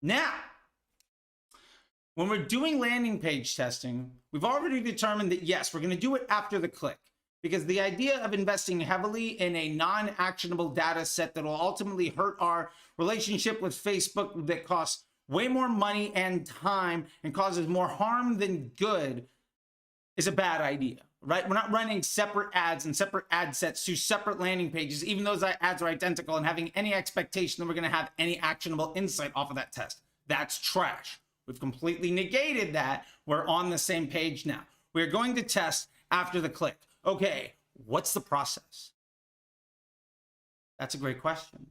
Now, when we're doing landing page testing, we've already determined that yes, we're going to do it after the click, because the idea of investing heavily in a non-actionable data set that will ultimately hurt our relationship with Facebook, that costs way more money and time and causes more harm than good, is a bad idea, right? We're not running separate ads and separate ad sets to separate landing pages, even though those ads are identical, and having any expectation that we're going to have any actionable insight off of that test. That's trash. We've completely negated that. We're on the same page now. We're going to test after the click. Okay, what's the process? That's a great question.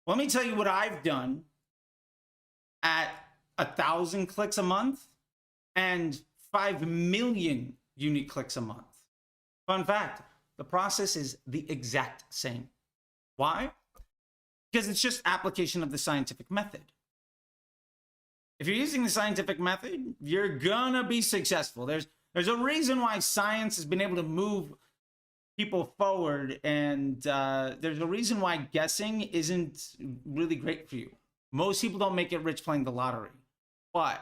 Let me tell you what I've done at 1,000 clicks a month and 5 million unique clicks a month. Fun fact, the process is the exact same. Why? Because it's just application of the scientific method. If you're using the scientific method, you're gonna be successful. There's a reason why science has been able to move people forward, and there's a reason why guessing isn't really great for you. Most people don't make it rich playing the lottery, but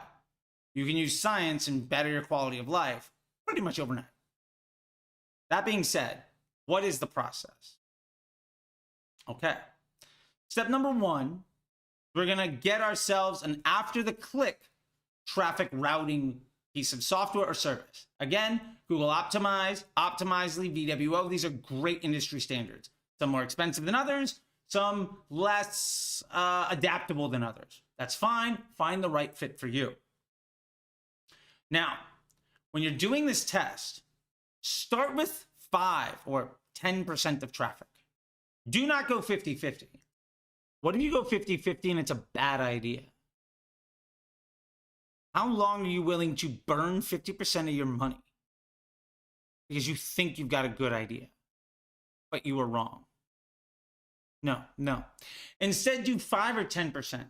you can use science and better your quality of life pretty much overnight. That being said, what is the process? Okay. Step number one, we're going to get ourselves an after the click traffic routing piece of software or service. Again, Google Optimize, Optimizely, VWO. These are great industry standards. Some more expensive than others, some less adaptable than others. That's fine. Find the right fit for you. Now, when you're doing this test, start with 5 or 10% of traffic. Do not go 50-50. What if you go 50-50 and it's a bad idea? How long are you willing to burn 50% of your money because you think you've got a good idea, but you were wrong? No. Instead, do 5 or 10%.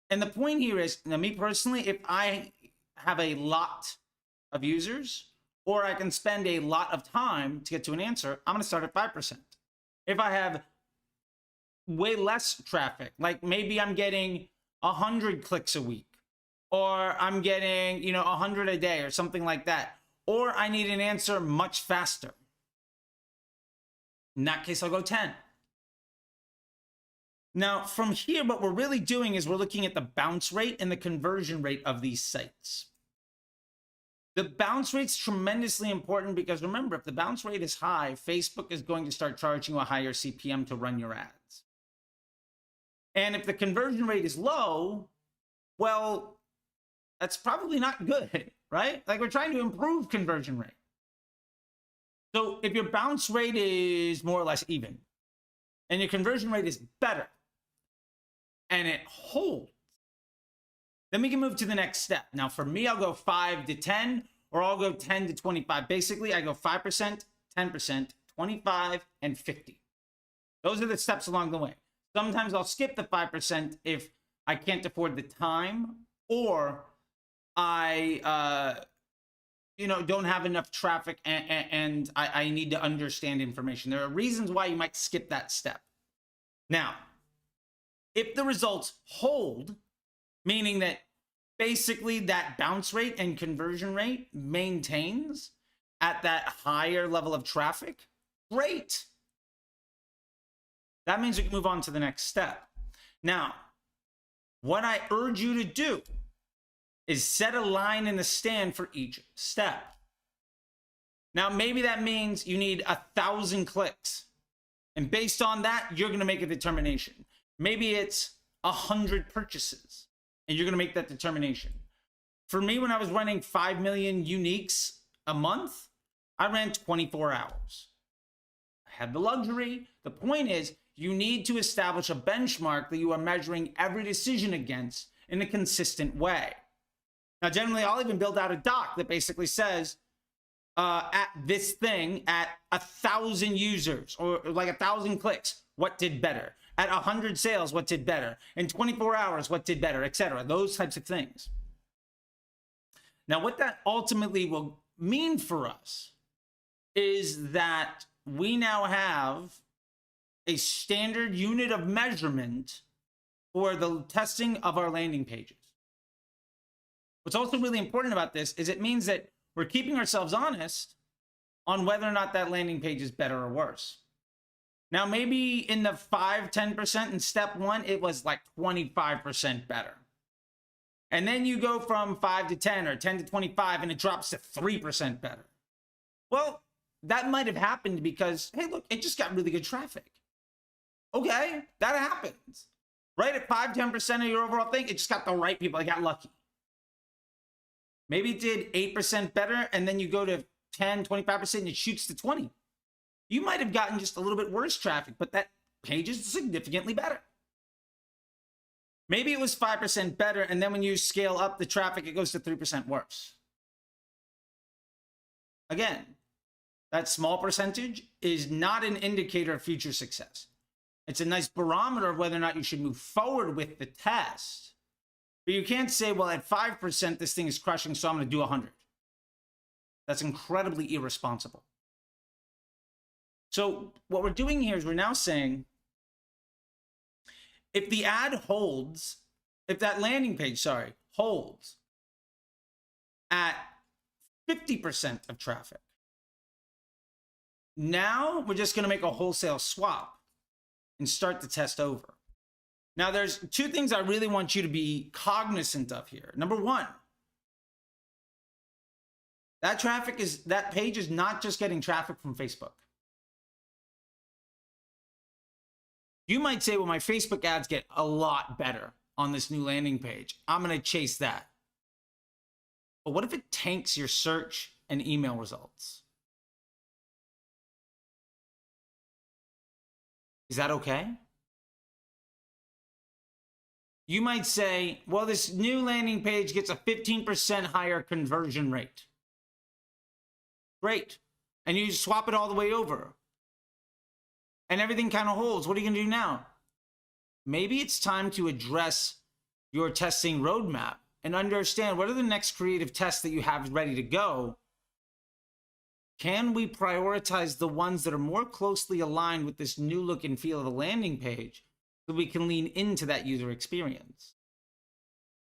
And the point here is, now me personally, if I have a lot of users, or I can spend a lot of time to get to an answer, I'm going to start at 5%. If I have way less traffic, like maybe I'm getting 100 clicks a week, or I'm getting, 100 a day or something like that, or I need an answer much faster, in that case, I'll go 10. Now, from here, what we're really doing is we're looking at the bounce rate and the conversion rate of these sites. The bounce rate's tremendously important because remember, if the bounce rate is high, Facebook is going to start charging you a higher CPM to run your ads. And if the conversion rate is low, well, that's probably not good, right? Like, we're trying to improve conversion rate. So if your bounce rate is more or less even, and your conversion rate is better, and it holds, then we can move to the next step. Now, for me, I'll go 5 to 10, or I'll go 10 to 25. Basically, I go 5%, 10%, 25, and 50. Those are the steps along the way. Sometimes I'll skip the 5% if I can't afford the time, or I, don't have enough traffic and I need to understand information. There are reasons why you might skip that step. Now, if the results hold, meaning that basically that bounce rate and conversion rate maintains at that higher level of traffic, great. That means we can move on to the next step. Now, what I urge you to do is set a line in the stand for each step. Now, maybe that means you need 1,000 clicks. And based on that, you're going to make a determination. Maybe it's 100 purchases, and you're going to make that determination. For me, when I was running 5 million uniques a month, I ran 24 hours. I had the luxury. The point is, you need to establish a benchmark that you are measuring every decision against in a consistent way. Now, generally, I'll even build out a doc that basically says, at this thing, at 1,000 users, or like 1,000 clicks, what did better? At 100 sales, what did better? In 24 hours, what did better, etc. Those types of things. Now, what that ultimately will mean for us is that we now have a standard unit of measurement for the testing of our landing pages. What's also really important about this is it means that we're keeping ourselves honest on whether or not that landing page is better or worse. Now, maybe in the 5-10% in step one, it was like 25% better. And then you go from 5 to 10 or 10 to 25 and it drops to 3% better. Well, that might have happened because, hey, look, it just got really good traffic. Okay, that happens. Right at 5-10% of your overall thing, it just got the right people. I got lucky. Maybe it did 8% better, and then you go to 10, 25%, and it shoots to 20. You might have gotten just a little bit worse traffic, but that page is significantly better. Maybe it was 5% better, and then when you scale up the traffic, it goes to 3% worse. Again, that small percentage is not an indicator of future success. It's a nice barometer of whether or not you should move forward with the test. But you can't say, well, at 5%, this thing is crushing, so I'm going to do 100. That's incredibly irresponsible. So what we're doing here is we're now saying, if the ad holds, if that landing page, holds at 50% of traffic, now we're just going to make a wholesale swap and start the test over. Now, there's two things I really want you to be cognizant of here. Number one, that page is not just getting traffic from Facebook. You might say, well, my Facebook ads get a lot better on this new landing page. I'm going to chase that. But what if it tanks your search and email results? Is that okay? You might say, well, this new landing page gets a 15% higher conversion rate. Great. And you swap it all the way over. And everything kind of holds. What are you going to do now? Maybe it's time to address your testing roadmap and understand what are the next creative tests that you have ready to go. Can we prioritize the ones that are more closely aligned with this new look and feel of the landing page so we can lean into that user experience?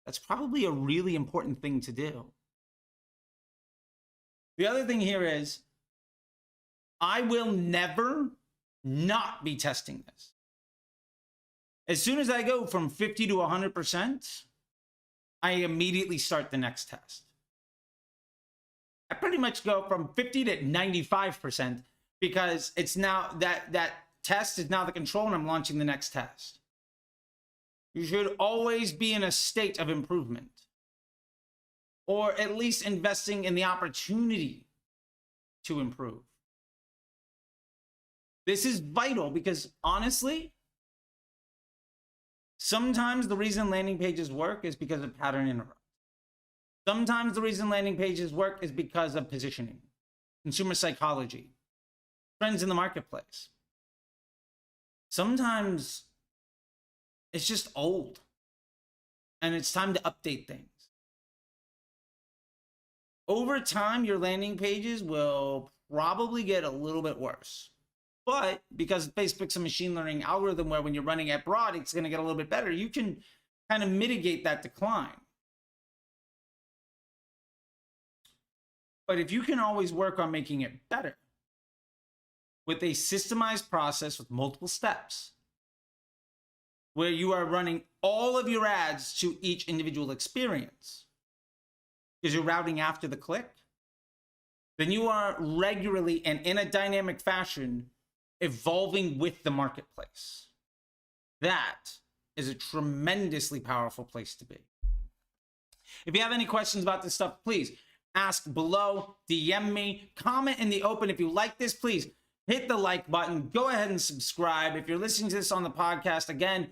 That's probably a really important thing to do. The other thing here is, I will never not be testing this. As soon as I go from 50 to 100%, I immediately start the next test. I pretty much go from 50 to 95% because it's now that test is now the control and I'm launching the next test. You should always be in a state of improvement, or at least investing in the opportunity to improve. This is vital because honestly, sometimes the reason landing pages work is because of pattern interrupt. Sometimes the reason landing pages work is because of positioning, consumer psychology, trends in the marketplace. Sometimes it's just old and it's time to update things. Over time, your landing pages will probably get a little bit worse. But because Facebook's a machine learning algorithm where when you're running at broad, it's going to get a little bit better, you can kind of mitigate that decline. But if you can always work on making it better with a systemized process with multiple steps, where you are running all of your ads to each individual experience, because you're routing after the click, then you are regularly and in a dynamic fashion evolving with the marketplace. That is a tremendously powerful place to be. If you have any questions about this stuff, please ask below, DM me, comment in the open. If you like this, please hit the like button. Go ahead and subscribe. If you're listening to this on the podcast, again,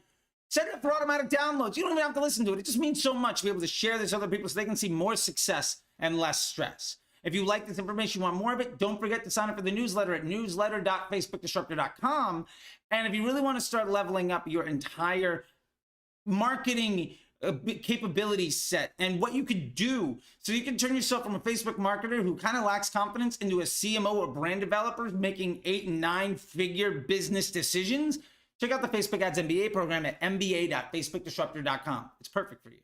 set it up for automatic downloads. You don't even have to listen to it. It just means so much to be able to share this with other people so they can see more success and less stress. If you like this information, you want more of it, don't forget to sign up for the newsletter at newsletter.facebookdisruptor.com. And if you really want to start leveling up your entire marketing capability set and what you could do so you can turn yourself from a Facebook marketer who kind of lacks confidence into a CMO or brand developer making 8- and 9-figure business decisions, check out the Facebook Ads MBA program at mba.facebookdisruptor.com. It's perfect for you.